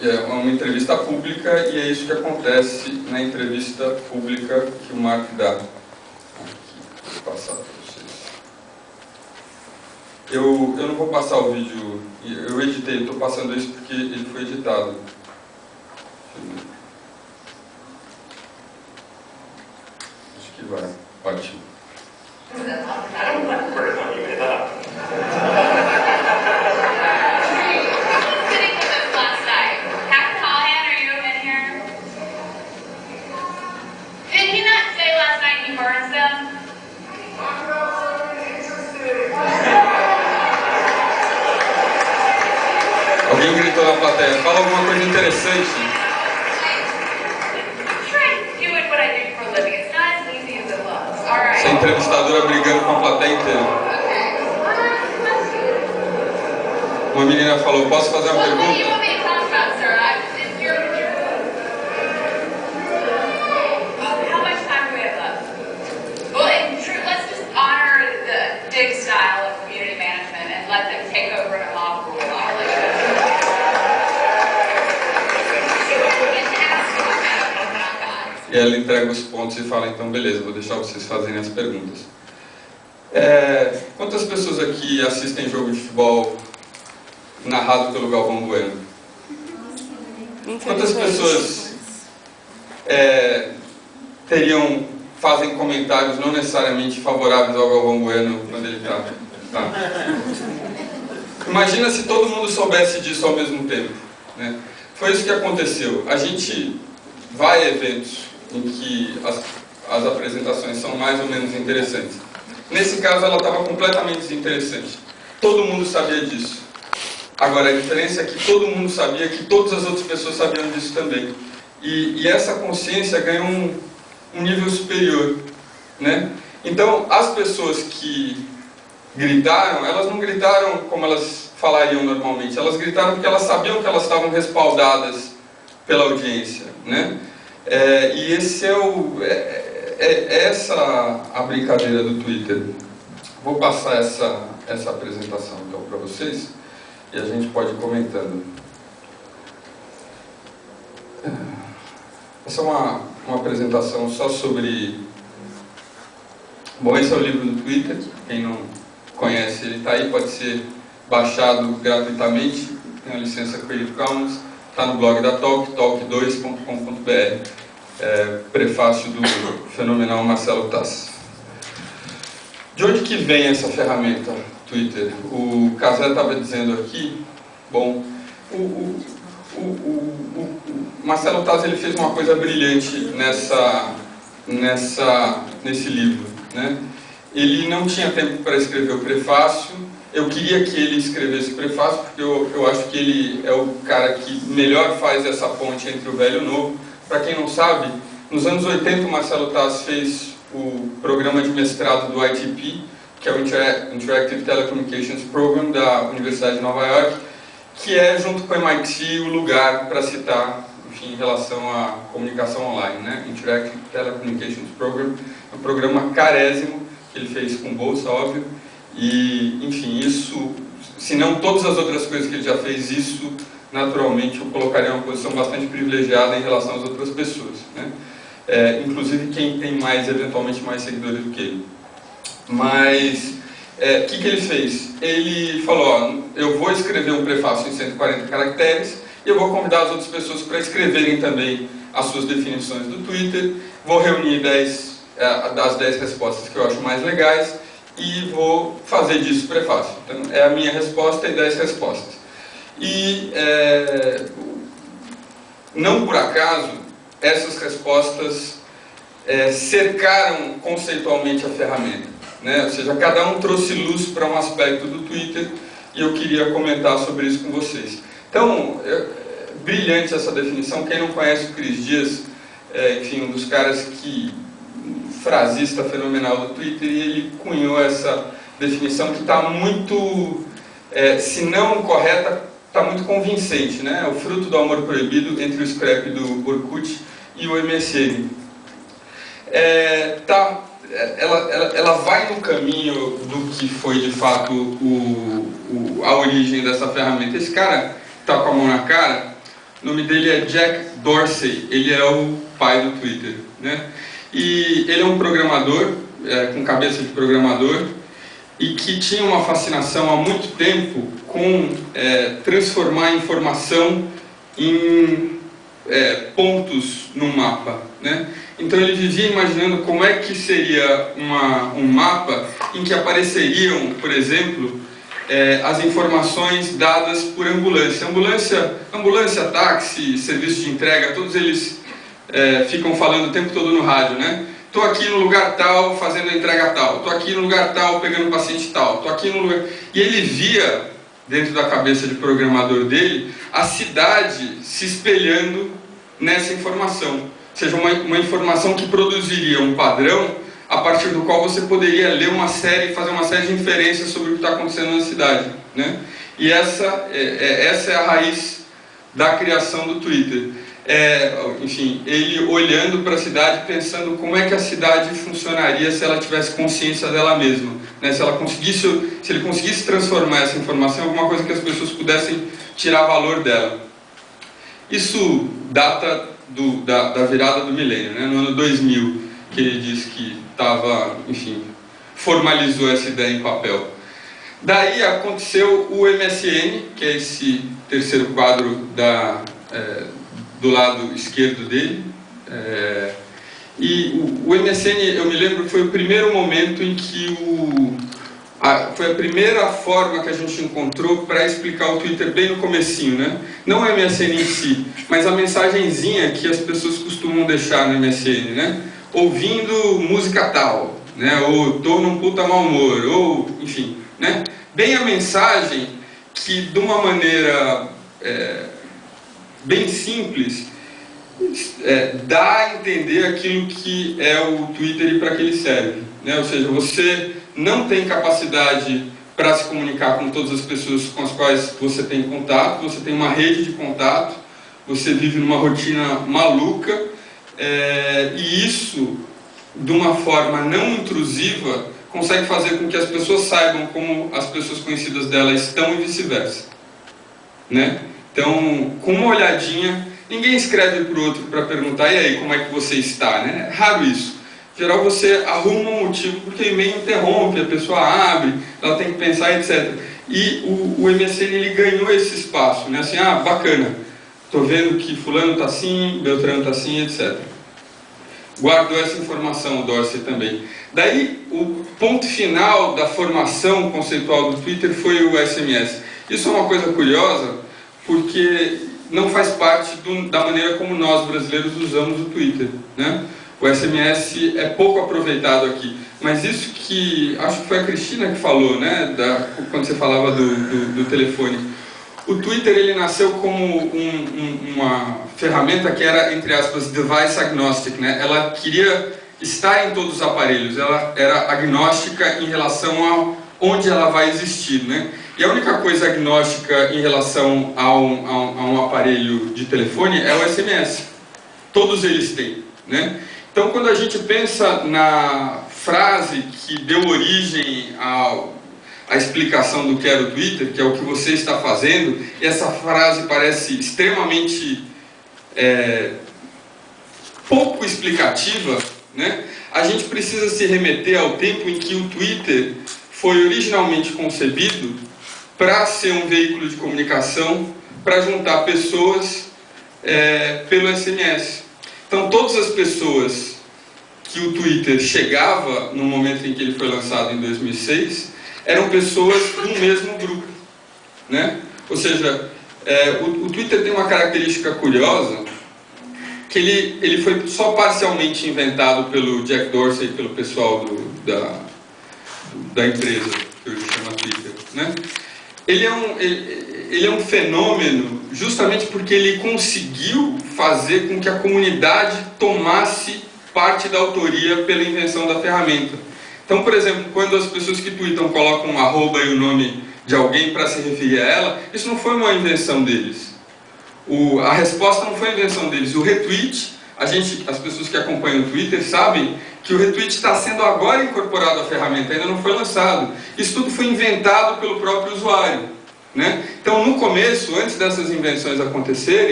é uma entrevista pública e é isso que acontece na entrevista pública que o Mark dá. Aqui, vou passar para vocês. Eu não vou passar o vídeo, eu editei, eu estou passando isso porque ele foi editado. Acho que vai, ótimo. Alguém gritou na plateia, fala alguma coisa interessante. Essa entrevistadora brigando com a plateia inteira. Uma menina falou, posso fazer uma pergunta? E ela entrega os pontos e fala, então beleza, vou deixar vocês fazerem as perguntas. Quantas pessoas aqui assistem jogo de futebol narrado pelo Galvão Bueno? Quantas pessoas fazem comentários não necessariamente favoráveis ao Galvão Bueno quando ele está? Imagina se todo mundo soubesse disso ao mesmo tempo, né? Foi isso que aconteceu. A gente vai a eventos em que as apresentações são mais ou menos interessantes. Nesse caso, ela estava completamente desinteressante. Todo mundo sabia disso. Agora, a diferença é que todo mundo sabia que todas as outras pessoas sabiam disso também. E essa consciência ganhou um nível superior, né? Então, as pessoas que gritaram, elas não gritaram como elas falariam normalmente. Elas gritaram porque elas sabiam que elas estavam respaldadas pela audiência, né? E esse essa a brincadeira do Twitter. Vou passar essa apresentação então para vocês e a gente pode ir comentando. Essa é uma apresentação só sobre... Bom, esse é o livro do Twitter. Quem não conhece, ele está aí, pode ser baixado gratuitamente, tem a licença Creative Commons. Está no blog da Talk, talk2.com.br. Prefácio do fenomenal Marcelo Tassi. De onde que vem essa ferramenta, Twitter? O Casé estava dizendo aqui, bom, o Marcelo Tassi ele fez uma coisa brilhante nesse livro, né? Ele não tinha tempo para escrever o prefácio. Eu queria que ele escrevesse o prefácio, porque eu acho que ele é o cara que melhor faz essa ponte entre o velho e o novo. Para quem não sabe, nos anos 80 o Marcelo Tassi fez o programa de mestrado do ITP, que é o Interactive Telecommunications Program da Universidade de Nova York, que é, junto com o MIT, o lugar para citar, enfim, em relação à comunicação online, né? Interactive Telecommunications Program, é um programa carésimo, que ele fez com bolsa, óbvio. E, enfim, isso, se não todas as outras coisas que ele já fez, isso naturalmente o colocaria em uma posição bastante privilegiada em relação às outras pessoas, né? Inclusive quem tem eventualmente mais seguidores do que ele. Mas, o que ele fez? Ele falou, ó, eu vou escrever um prefácio em 140 caracteres e eu vou convidar as outras pessoas para escreverem também as suas definições do Twitter, vou reunir das 10 respostas que eu acho mais legais e vou fazer disso prefácio. Então, é a minha resposta e 10 respostas. E, não por acaso, essas respostas cercaram conceitualmente a ferramenta, né? Ou seja, cada um trouxe luz para um aspecto do Twitter e eu queria comentar sobre isso com vocês. Então, brilhante essa definição. Quem não conhece o Cris Dias, enfim, um dos caras que... frasista fenomenal do Twitter, e ele cunhou essa definição que está muito, se não correta, está muito convincente, né? O fruto do amor proibido entre o scrap do Orkut e o MSN. Ela vai no caminho do que foi de fato a origem dessa ferramenta. Esse cara está com a mão na cara, O nome dele é Jack Dorsey, ele é o pai do Twitter, né? E ele é um programador, com cabeça de programador, e que tinha uma fascinação há muito tempo com transformar a informação em pontos num mapa, né? Então ele vivia imaginando como é que seria um mapa em que apareceriam, por exemplo, as informações dadas por ambulância. Ambulância, táxi, serviço de entrega, todos eles ficam falando o tempo todo no rádio, né? Estou aqui no lugar tal, fazendo a entrega tal. Estou aqui no lugar tal, pegando um paciente tal. Estou aqui no lugar... E ele via, dentro da cabeça de programador dele, a cidade se espelhando nessa informação. Ou seja, uma informação que produziria um padrão a partir do qual você poderia ler uma série, fazer uma série de inferências sobre o que está acontecendo na cidade, né? E essa é a raiz da criação do Twitter. Enfim, ele olhando para a cidade, pensando como é que a cidade funcionaria se ela tivesse consciência dela mesma, né? Se ele conseguisse transformar essa informação em alguma coisa que as pessoas pudessem tirar valor dela. Isso data da virada do milênio, né? No ano 2000, que ele disse que formalizou essa ideia em papel. Daí aconteceu o MSN, que é esse terceiro quadro do lado esquerdo dele. E o MSN, eu me lembro, foi o primeiro momento em que foi a primeira forma que a gente encontrou para explicar o Twitter bem no comecinho, né? Não o MSN em si, mas a mensagenzinha que as pessoas costumam deixar no MSN, né? Ouvindo música tal, né? Ou tô num puta mau humor, ou enfim, né? Bem a mensagem que, de uma maneira bem simples, dá a entender aquilo que é o Twitter e para que ele serve, né? Ou seja, você não tem capacidade para se comunicar com todas as pessoas com as quais você tem contato, você tem uma rede de contato, você vive numa rotina maluca, e isso, de uma forma não intrusiva, consegue fazer com que as pessoas saibam como as pessoas conhecidas dela estão e vice-versa, né? Então, com uma olhadinha, ninguém escreve para o outro para perguntar, e aí, como é que você está, né? É raro isso. Em geral, você arruma um motivo, porque o e-mail interrompe, a pessoa abre, ela tem que pensar, etc. E o MSN, ele ganhou esse espaço, né? Assim, bacana, estou vendo que fulano está assim, Beltrano está assim, etc. Guardou essa informação, o Dorsey também. Daí, o ponto final da formação conceitual do Twitter foi o SMS. Isso é uma coisa curiosa, porque não faz parte da maneira como nós, brasileiros, usamos o Twitter, né? O SMS é pouco aproveitado aqui. Mas isso que... acho que foi a Cristina que falou, né? Quando você falava do telefone. O Twitter, ele nasceu como uma ferramenta que era, entre aspas, device agnostic, né? Ela queria estar em todos os aparelhos. Ela era agnóstica em relação a onde ela vai existir, né? E a única coisa agnóstica em relação a um aparelho de telefone é o SMS. Todos eles têm, né? Então, quando a gente pensa na frase que deu origem à explicação do que era o Twitter, que é o que você está fazendo, e essa frase parece extremamente pouco explicativa, né? A gente precisa se remeter ao tempo em que o Twitter foi originalmente concebido para ser um veículo de comunicação, para juntar pessoas pelo SMS. Então, todas as pessoas que o Twitter chegava no momento em que ele foi lançado em 2006 eram pessoas do mesmo grupo, né? Ou seja, o Twitter tem uma característica curiosa, que ele foi só parcialmente inventado pelo Jack Dorsey e pelo pessoal da empresa, que hoje chama Twitter, né? Ele é um fenômeno justamente porque ele conseguiu fazer com que a comunidade tomasse parte da autoria pela invenção da ferramenta. Então, por exemplo, quando as pessoas que tweetam colocam um arroba e o nome de alguém para se referir a ela, isso não foi uma invenção deles. A resposta não foi a invenção deles. O retweet, as pessoas que acompanham o Twitter sabem que o retweet está sendo agora incorporado à ferramenta, ainda não foi lançado. Isso tudo foi inventado pelo próprio usuário, né? Então, no começo, antes dessas invenções acontecerem,